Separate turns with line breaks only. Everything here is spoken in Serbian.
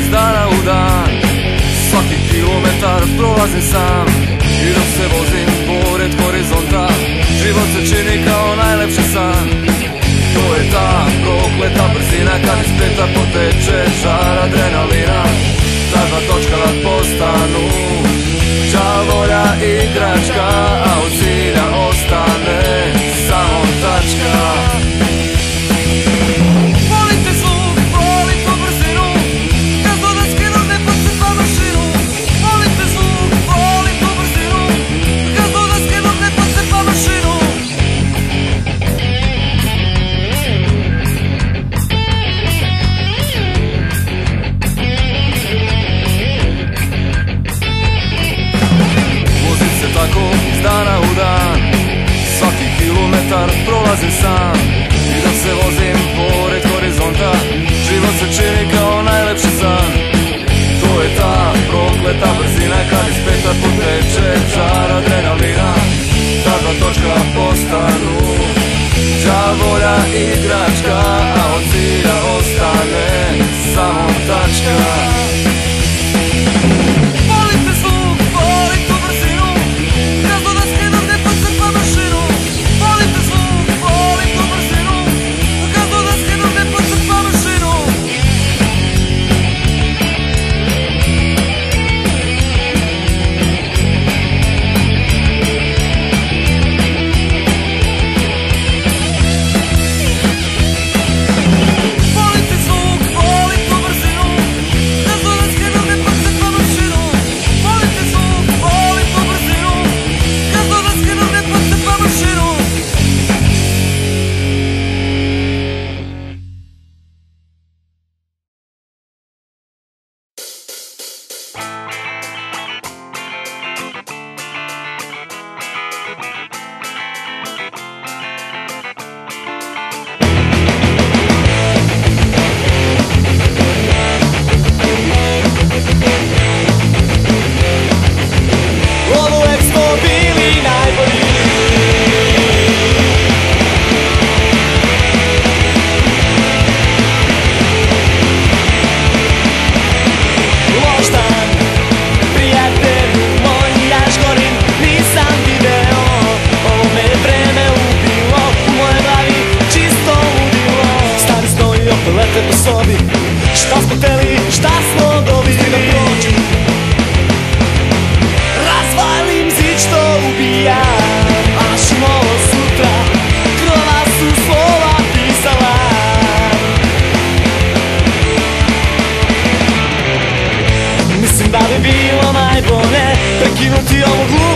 Iz dana u dan, svaki kilometar prolazim sam. I dok se vozim pored horizonta, život se čini kao najlepši san. To je ta prokleta brzina kad iz peta poteče žar adrenalina. Ta dva točka postanu đavolja igračka, a od cilja ostane samo tačka. Iz dana u dan, svaki kilometar prolazim sam. I dok se vozim pored horizonta, život se čini kao najlepši san. To je ta prokleta brzina kad iz peta poteče žar adrenalina. Ta dva točka postanu đavolja igračka, a od cilja ostane samo tačka.
Šta smo hteli, šta smo dobili, razvalim zid što ubija, a šumo sutra krova su slova pisala. Mislim da bi bilo najbolje prekinuti ovu glupu